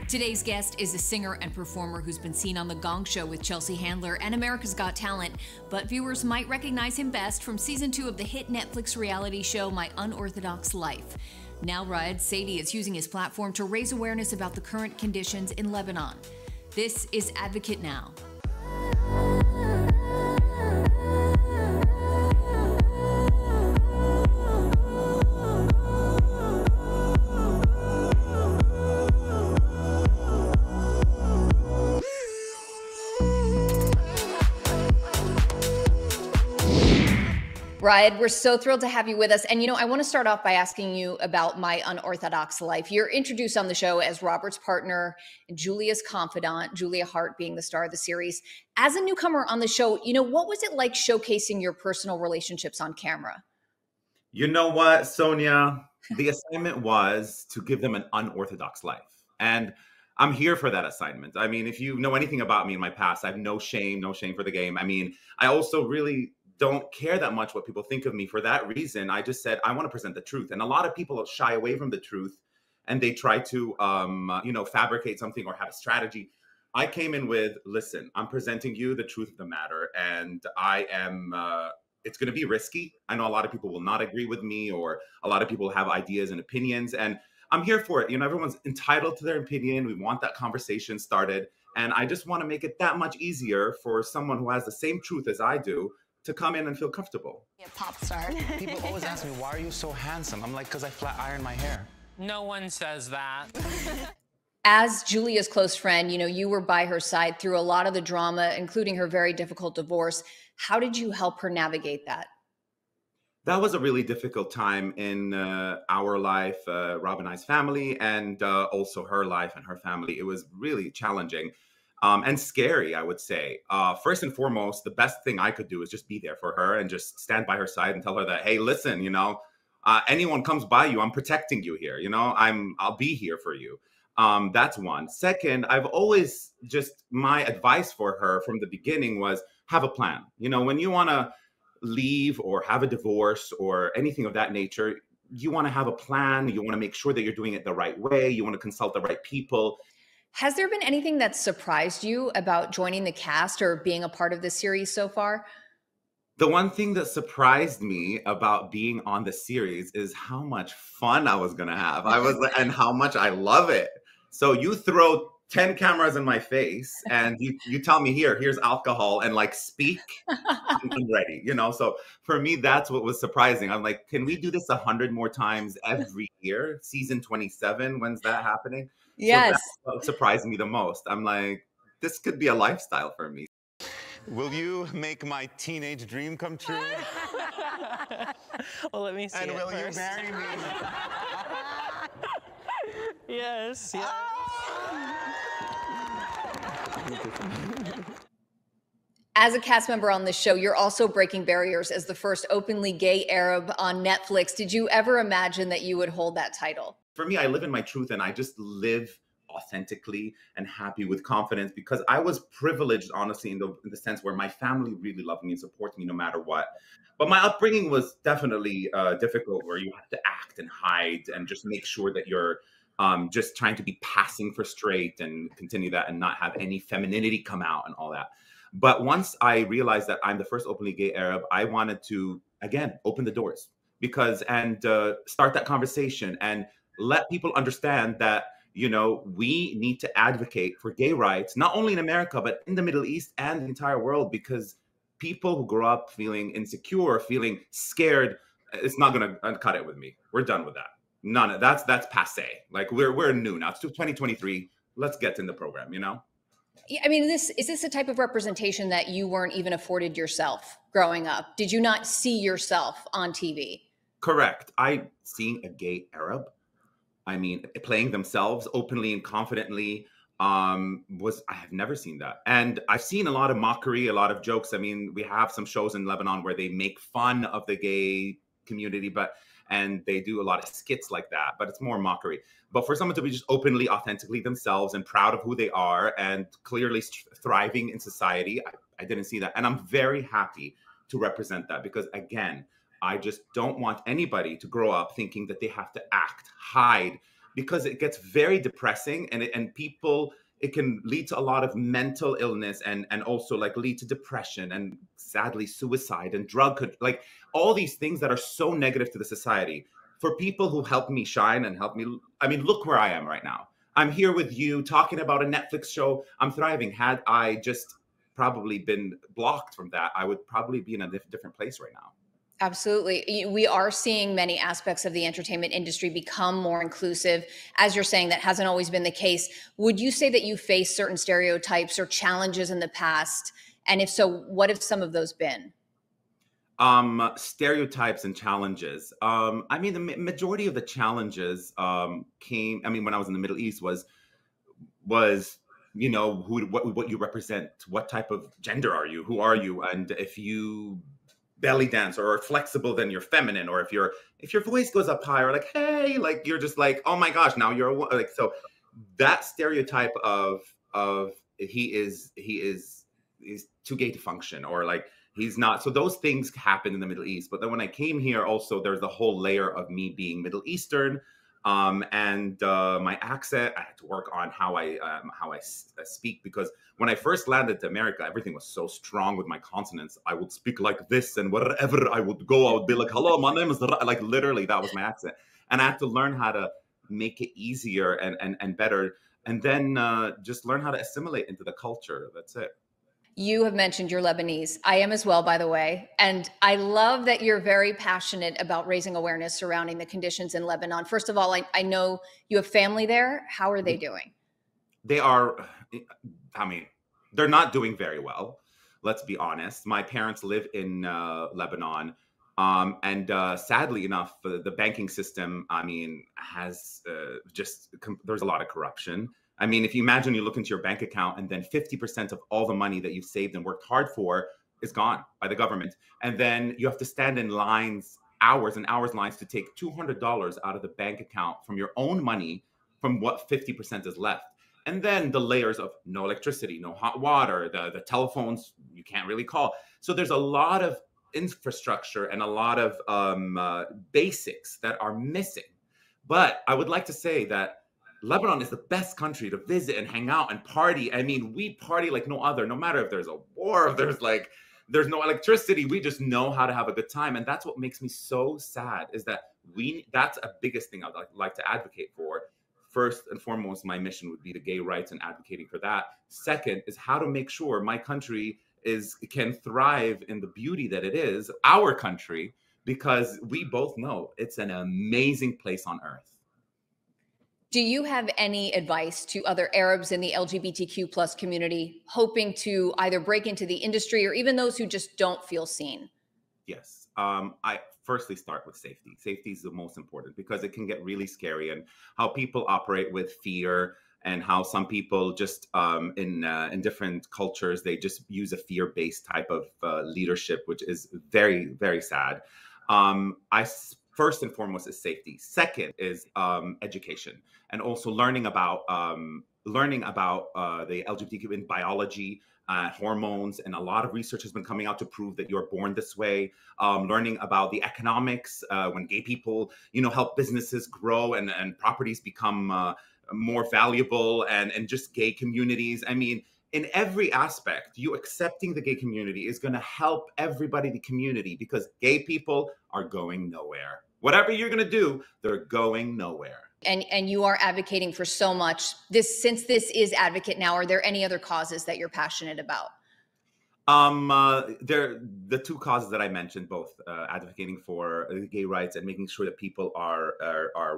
Today's guest is a singer and performer who's been seen on The Gong Show with Chelsea Handler and America's Got Talent, but viewers might recognize him best from season 2 of the hit Netflix reality show My Unorthodox Life. Now Saade is using his platform to raise awareness about the current conditions in Lebanon. This is Advocate Now. Raed, we're so thrilled to have you with us. And, I want to start off by asking you about My Unorthodox Life. You're introduced on the show as Robert's partner and Julia's confidant, Julia Hart being the star of the series. As a newcomer on the show, what was it like showcasing your personal relationships on camera? You know what, Sonia? The assignment was to give them an unorthodox life. And I'm here for that assignment. I mean, if you know anything about me in my past, I have no shame for the game. I mean, I also really don't care that much what people think of me. For that reason, I just said, I want to present the truth. And a lot of people shy away from the truth and they try to, fabricate something or have a strategy. I came in with, listen, I'm presenting you the truth of the matter. And I am, it's going to be risky. I know a lot of people will not agree with me, or a lot of people have ideas and opinions, and I'm here for it. Everyone's entitled to their opinion. We want that conversation started. And I just want to make it that much easier for someone who has the same truth as I do to come in and feel comfortable. A pop star. People always ask me, why are you so handsome? I'm like, because I flat iron my hair. No one says that. As Julia's close friend, you were by her side through a lot of the drama, including her very difficult divorce. How did you help her navigate that? That was a really difficult time in our life, Rob and I's family, and also her life and her family. It was really challenging. And scary, I would say. First and foremost, the best thing I could do is just be there for her and just stand by her side and tell her that, hey, listen, anyone comes by you, I'm protecting you here. I'll be here for you. That's one. Second, I've always my advice for her from the beginning was have a plan. When you want to leave or have a divorce or anything of that nature, you want to have a plan. You want to make sure that you're doing it the right way. You want to consult the right people. Has there been anything that surprised you about joining the cast or being a part of this series so far? The one thing that surprised me about being on the series is how much fun I was going to have. And how much I love it. So you throw 10 cameras in my face and you tell me here's alcohol and speak, I'm ready, So for me, that's what was surprising. I'm like, can we do this 100 more times every year? Season 27, when's that happening? Yes. So that's what surprised me the most. I'm like, this could be a lifestyle for me. Will you make my teenage dream come true? Well, let me see. And will first. you marry me? Yes. As a cast member on this show, you're also breaking barriers as the first openly gay Arab on Netflix. Did you ever imagine that you would hold that title? For me, I live in my truth and I just live authentically and happy with confidence because I was privileged, honestly, in the sense where my family really loved me and supported me no matter what. But my upbringing was definitely difficult, where you have to act and hide and just make sure that you're just trying to be passing for straight and continue that and not have any femininity come out and all that. But once I realized that I'm the first openly gay Arab, I wanted to, again, open the doors and start that conversation and let people understand that, we need to advocate for gay rights, not only in America, but in the Middle East and the entire world, because people who grow up feeling insecure, feeling scared, it's not going to cut it with me. We're done with that. None of that's passe. We're new now. It's 2023. Let's get in the program, Yeah, I mean, is this a type of representation that you weren't even afforded yourself growing up? Did you not see yourself on TV? Correct. Seeing a gay Arab, playing themselves openly and confidently, I have never seen that. And I've seen a lot of mockery, a lot of jokes. We have some shows in Lebanon where they make fun of the gay community, and they do a lot of skits like that, but it's more mockery. But for someone to be just openly, authentically themselves and proud of who they are and clearly thriving in society, I didn't see that. And I'm very happy to represent that because, again, I just don't want anybody to grow up thinking that they have to act, hide, because it gets very depressing, and people, it can lead to a lot of mental illness, and also like lead to depression and sadly suicide and like all these things that are so negative to the society. For people who helped me shine and help me, I mean, look where I am right now. I'm here with you talking about a Netflix show. I'm thriving. Had I just probably been blocked from that, I would probably be in a different place right now. Absolutely. We are seeing many aspects of the entertainment industry become more inclusive. As you're saying, that hasn't always been the case. Would you say that you face certain stereotypes or challenges in the past? And if so, what have some of those been? Stereotypes and challenges. I mean, the majority of the challenges came, I mean, when I was in the Middle East was what you represent, what type of gender are you, who are you, and if you belly dance or are flexible, then you're feminine, or if your voice goes up high, or like, hey, like you're just like, oh my gosh, now you're like. So that stereotype of he's too gay to function, or like he's not. So those things happen in the Middle East. But then when I came here, also there's a whole layer of me being Middle Eastern, and my accent. I had to work on how I speak, because when I first landed to America, everything was so strong with my consonants. I would speak like this, and wherever I would go, I would be like, "Hello, my name is," like literally that was my accent, and I had to learn how to make it easier and better, and then just learn how to assimilate into the culture. That's it. You have mentioned you're Lebanese. I am as well, by the way. And I love that you're very passionate about raising awareness surrounding the conditions in Lebanon. First of all, I know you have family there. How are they doing? They are, I mean, they're not doing very well. Let's be honest. My parents live in Lebanon. And sadly enough, the banking system, I mean, has there's a lot of corruption. I mean, if you imagine you look into your bank account and then 50% of all the money that you've saved and worked hard for is gone by the government. And then you have to stand in lines, hours and hours lines, to take $200 out of the bank account from your own money from what 50% is left. And then the layers of no electricity, no hot water, the telephones you can't really call. So there's a lot of infrastructure and a lot of basics that are missing. But I would like to say that Lebanon is the best country to visit and hang out and party. I mean, we party like no other, no matter if there's a war, if there's no electricity, we just know how to have a good time. And that's what makes me so sad, is that that's a biggest thing I'd like to advocate for. First and foremost, my mission would be the gay rights and advocating for that. Second is how to make sure my country can thrive in the beauty that it is, our country, because we both know it's an amazing place on earth. Do you have any advice to other Arabs in the LGBTQ plus community hoping to either break into the industry, or even those who just don't feel seen? Yes. I firstly start with safety. Safety is the most important, because it can get really scary, and how people operate with fear, and how some people just in different cultures, they just use a fear-based type of leadership, which is very, very sad. First and foremost is safety. Second is education, and also learning about the LGBTQ in biology, hormones, and a lot of research has been coming out to prove that you're born this way. Learning about the economics, when gay people, help businesses grow and properties become more valuable, and just gay communities. I mean, in every aspect, you accepting the gay community is going to help everybody in the community, because gay people are going nowhere. Whatever you're going to do, they're going nowhere. And you are advocating for so much. Since this is Advocate Now, are there any other causes that you're passionate about? The two causes that I mentioned, both advocating for gay rights and making sure that people are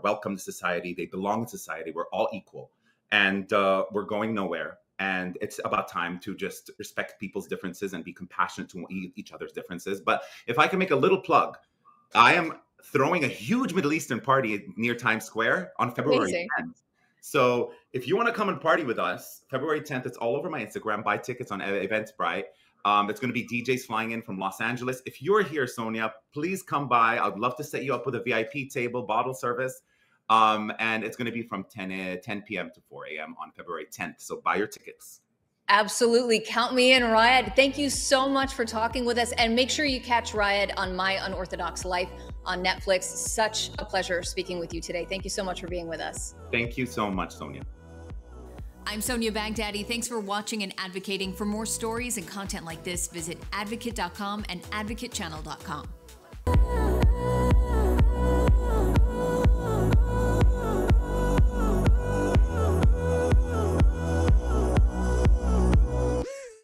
welcome to society, they belong in society. We're all equal, and we're going nowhere. And it's about time to just respect people's differences and be compassionate to each other's differences. But if I can make a little plug, I am throwing a huge Middle Eastern party near Times Square on February 10th. So if you want to come and party with us, February 10th, it's all over my Instagram. Buy tickets on Eventbrite. It's going to be DJs flying in from Los Angeles. If you're here, Sonia, please come by. I'd love to set you up with a VIP table, bottle service. And it's going to be from 10 p.m. to 4 a.m. on February 10th. So buy your tickets. Absolutely. Count me in, Riot. Thank you so much for talking with us. And make sure you catch Riot on My Unorthodox Life on Netflix. Such a pleasure speaking with you today. Thank you so much for being with us. Thank you so much, Sonia. I'm Sonia Baghdadi. Thanks for watching and advocating. For more stories and content like this, visit advocate.com and advocatechannel.com.